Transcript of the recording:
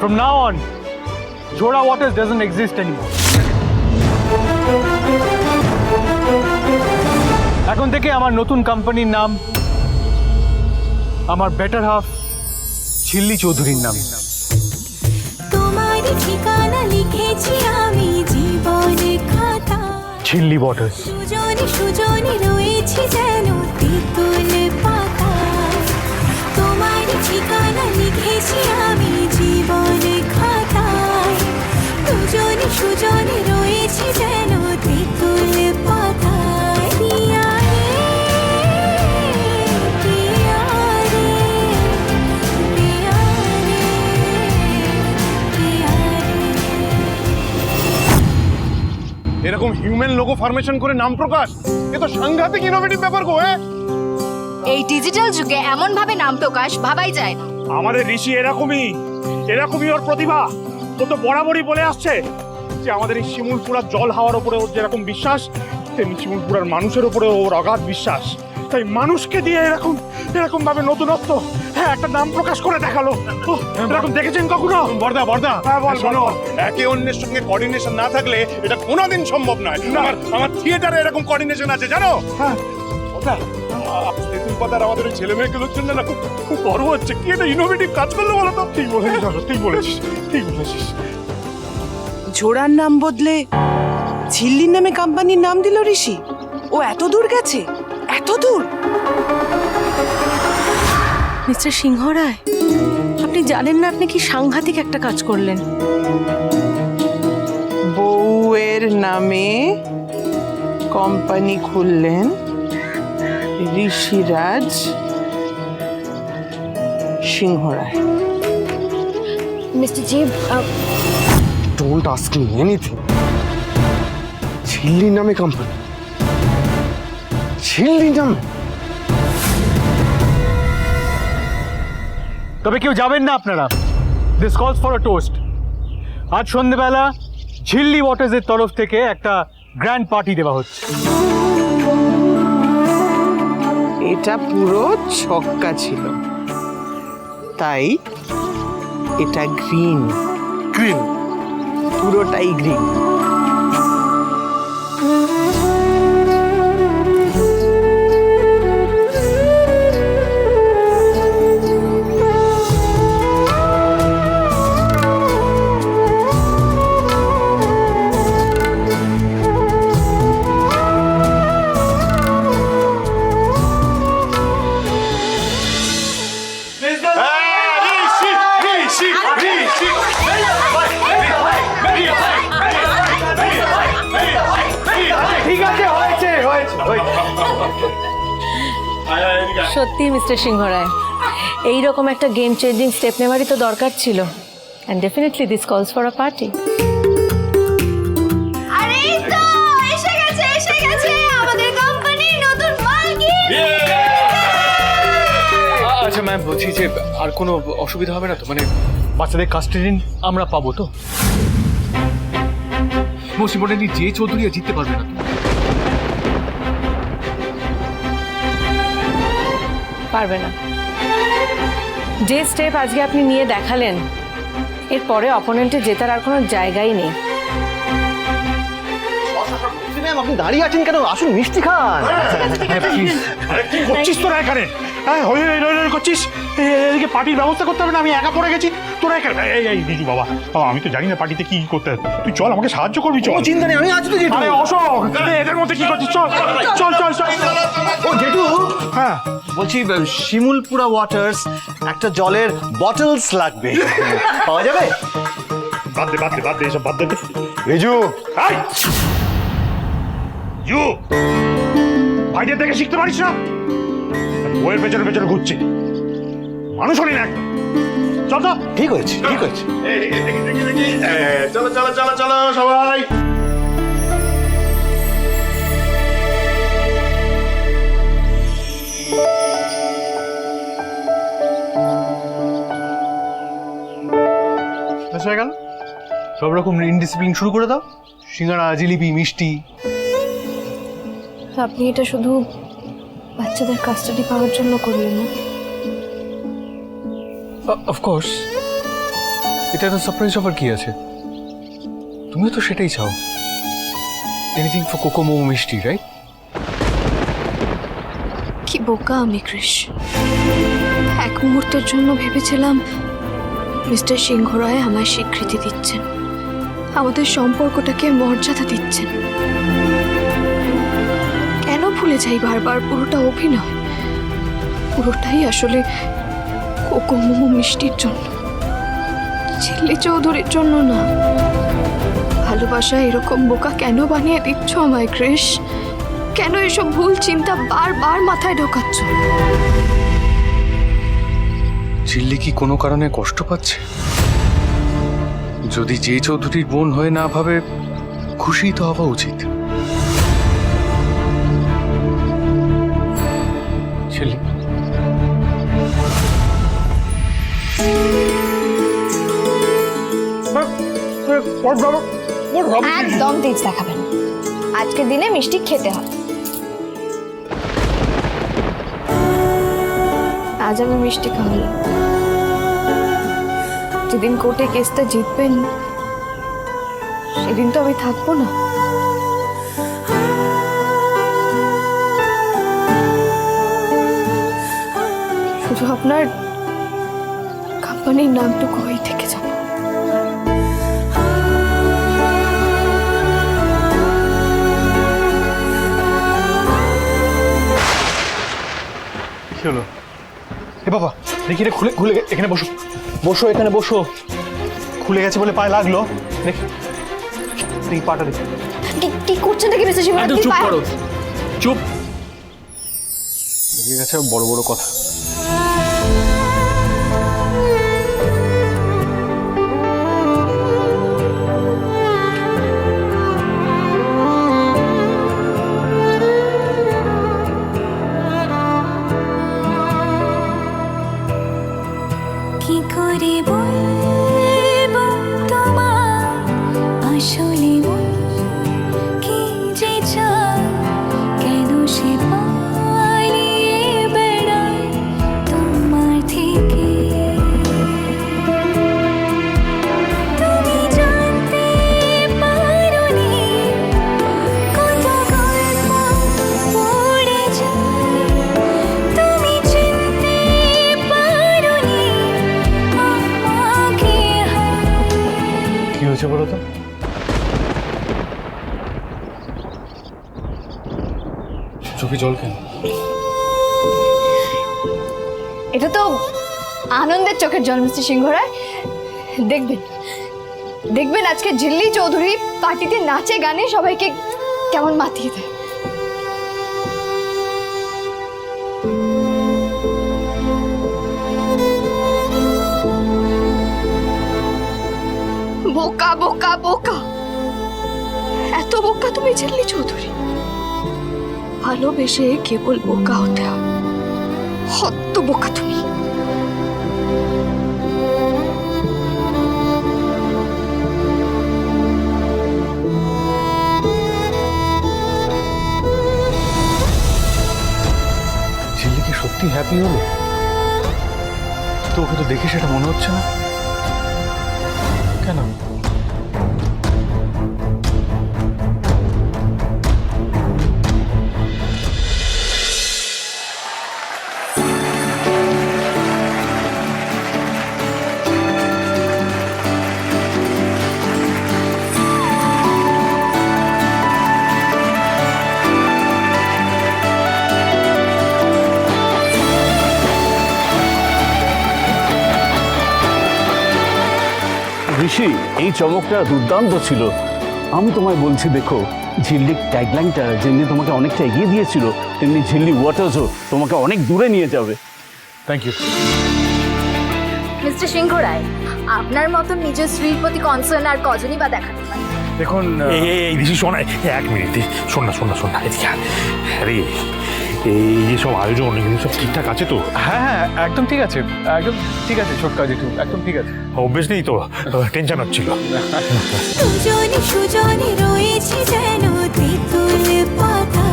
From now on, Jhoda Waters doesn't exist anymore. এখন থেকে আমার নতুন কোম্পানির নাম আমার বেটার হাফ ঝিল্লি চৌধুরীর নাম। তোমার ঠিকানা লিখেছি আমি জীবনে খাতা, ঝিল্লি ওয়াটার্স। সুজনে সুজনে রয়েছি যেন তেঁতুল পাতা। তোমার ঠিকানা লিখেছি আমি জীবনে খাতায়, দুজনে সুজনে রয়েছি যেন তেঁতুল পাতায়। পিয়া রে, পিয়া রে, পিয়া রে, পিয়া রে। এরকম হিউম্যান লোগো ফরমেশন করে নাম প্রকাশ, এ তো সাংঘাতিক ইনোভেটিভ ব্যাপার গো। এই ডিজিটাল যুগে এমন ভাবে নাম প্রকাশ ভাবাই যায় না। আমাদের ঋষি এরকমই ওর প্রতিভা। ও তো বরাবরই বলে আসছে যে আমাদের এই শিমুলপুরার জল হাওয়ার উপরে ওর যেরকম বিশ্বাস, তেমনি শিমুলপুরার মানুষের উপরে ওর অগাধ বিশ্বাস। তাই মানুষকে দিয়ে এরকম ভাবে নতুনত্ব, হ্যাঁ, একটা নাম প্রকাশ করে দেখালো। এরকম দেখেছেন কখনো? বর্দা হ্যাঁ, বল, শোনো, বল। একে অন্যের সঙ্গে কোঅর্ডিনেশন না থাকলে এটা কোনোদিন সম্ভব নয়। আমার থিয়েটারে এরকম কোঅর্ডিনেশন আছে জানো। হ্যাঁ, বর্দা, তেঁতুল পাতার আমাদের ওই ছেলে মেয়েগুলোর জন্য না খুব গর্ব হচ্ছে। কি একটা ইনোভেটিভ কাজ করলো বলো তো। ঠিক বলেছিস। ঝোড়ার নাম বদলে ঝিল্লির নামে কোম্পানির নাম দিল ঋষি। ও এত দূর গেছে, এত দূর। মিস্টার সিংহ রায়, আপনি জানেন না আপনি কি সাংঘাতিক একটা কাজ করলেন। বউয়ের নামে কোম্পানি খুললেন ঋষিরাজ সিংহ রায়। মিস্টার জিব, Don't ask me anything. ঝিল্লি নামে কোম্পানি, ঝিল্লি নামে। তবে কেউ যাবেন না আপনারা। দিস কলস ফর আ টোস্ট। আজ সন্ধ্যেবেলা ঝিল্লি ওয়াটার্সের তরফ থেকে একটা গ্র্যান্ড পার্টি দেওয়া হচ্ছে। এটা পুরো ছক্কা ছিল, তাই এটা গ্রিন। গ্রিন, পুরোটাই গ্রিন। ঠিক আছে, হয়েছে। সত্যি মিস্টার সিংহ রায়, এইরকম একটা গেম চেঞ্জিং স্টেপ নেওয়ারই তো দরকার ছিল। অ্যান্ড ডেফিনেটলি দিস কলস ফর আ পার্টি। আরে এই তো এসে গেছে আমাদের কোম্পানির নতুন মালকিন। আচ্ছা ম্যাম, বলছি যে আর কোনো অসুবিধা হবে না তো? মানে বাচ্চাদের কাস্টাডি আমরা পাবো তো? মোস্ট ইম্পর্টেন্টলি যে চৌধুরী জিততে পারবে না। পারবে না। যে স্টেপ আজকে আপনি নিয়ে দেখালেন, এরপরে অপোনেন্টে জেতার আর কোনো জায়গাই নেই। আপনি দাঁড়িয়ে আছেন কেন? আসুন মিষ্টি খান। আরে কি করছিস তোরা এখানে? হ্যাঁ, হই করছিস। এদিকে পার্টির ব্যবস্থা করতে হবে না, আমি একা পড়ে গেছি। তোরা এখানে এই বিজু বাবা, আমি তো জানি না পার্টিতে কি করতে হবে। তুই চল, আমাকে সাহায্য করবি। চল, চিন্তা নেই, আমি আছি তো জেঠু। আরে অশোক, এদের মধ্যে কি করছিস? চল। ও জেঠু, হ্যাঁ, বলছি শিমুলপুরা ওয়াটার্স একটা জলের বটলস লাগবে, পাওয়া যাবে? বাদ দে এসব বাদ দে। রেজু, এই ইউ ভাইদের দেখে শিখতে পারিস না? বইয়ের পেছনে ঘুরছে, মানুষ হলি না একদম। চল তো। ঠিক হয়েছে। চলো সবাই। হয়ে গেল, সব রকম ইনডিসিপ্লিন শুরু করে দাও। সিঙ্গাড়া, জিলিপি, মিষ্টি। আপনি এটা শুধু বাচ্চাদের কাস্টাডি পাওয়ার জন্য করলেন না? অফকোর্স, এটা তো সারপ্রাইজ অফার কি আছে? তুমিও তো সেটাই চাও। এনিথিং ফর কোকো মোমো মিষ্টি, রাইট? কি বোকা আমি কৃষ। এক মুহূর্তের জন্য ভেবেছিলাম মিস্টার সিংহ রায় আমায় স্বীকৃতি দিচ্ছেন, আমাদের সম্পর্কটাকে মর্যাদা দিচ্ছেন। কেন ভুলে যাই বারবার পুরোটা অভিনয়, পুরোটাই আসলে কোকো মোমো মিষ্টির জন্য, ঝিল্লি চৌধুরীর জন্য না। ভালোবাসা এরকম বোকা কেন বানিয়ে দিচ্ছ আমায় কৃষ? কেন এসব ভুল চিন্তা বারবার মাথায় ঢোকাচ্ছ? ঝিল্লি কি কোনো কারণে কষ্ট পাচ্ছে? যদি যে চৌধুরীর বোন হয়ে না ভাবে, খুশি তো হওয়া উচিত। ঝিল্লি, একদম তেজ দেখাবেন, আজকের দিনে মিষ্টি খেতে হয়। আজ আমি মিষ্টি খাওয়ালাম, যেদিন কোর্টে কেসটা জিতবেন সেদিন তো আমি থাকবো না। শুধু আপনার কোম্পানির নামটুকু হয়ে থেকে যাবো। কি হলো? এ বাবা, দেখি রে, খুলে খুলে এখানে বসো, বসো এখানে বসো। খুলে গেছে বলে পায়ে লাগলো, দেখি দেখি পাটা দেখি। কি করছেন নাকি মিস্টার সিংহ? একদম চুপ করো, চুপ। লেগে গেছে বড় বড় কথা। কি করে বলবো তোমার আসলে মন কি যে চায়, কেন সে পালিয়ে বেড়ায় তোমার থেকে। তুমি জানতে পারোনি কত গল্প পড়ে যায়, তুমি চিনতে পারোনি আমাকে। কি হয়েছে বলো তো? চোখে জল কেন? এটা তো আনন্দের চোখের জল মিস্টার সিংহ রায়। দেখবেন দেখবেন আজকে ঝিল্লি চৌধুরী পার্টিতে নাচে গানে সবাইকে কেমন মাতিয়ে দেয়। বোকা বোকা বোকা, এত বোকা তুমি ঝিল্লি চৌধুরী। ভালোবেসে কেবল বোকা হতে হয়, হত্ত বোকা তুমি। ঝিল্লি কি সত্যি হ্যাপি হলো? তো ওকে তো দেখে সেটা মনে হচ্ছে না কেন? ঋষি, এই চমকটা দুর্দান্ত ছিল। আমি তোমায় বলছি, দেখো ঝিল্লির ট্যাগলাইনটা যেমনি তোমাকে অনেকটা এগিয়ে দিয়েছিল, তেমনি ঝিল্লি ওয়াটার্সও তোমাকে অনেক দূরে নিয়ে যাবে। Thank you. Mister Singha Roy, আপনার মতন নিজের স্ত্রীর প্রতি কনসার্ন আর কজনই বা দেখাতে পারে। দেখুন, এই ঋষি শোনা, এক মিনিট শোন না এদিকে আয়। আরে এই যে সব আয়োজন এগুলো সব ঠিকঠাক আছে তো? হ্যাঁ হ্যাঁ, একদম ঠিক আছে, একদম ঠিক আছে ছোটকা জেঠু, একদম ঠিক আছে। অভ্যেস নেই তো, টেনশন হচ্ছিল। দুজনে সুজনে রয়েছি যেন তেঁতুল পাতা।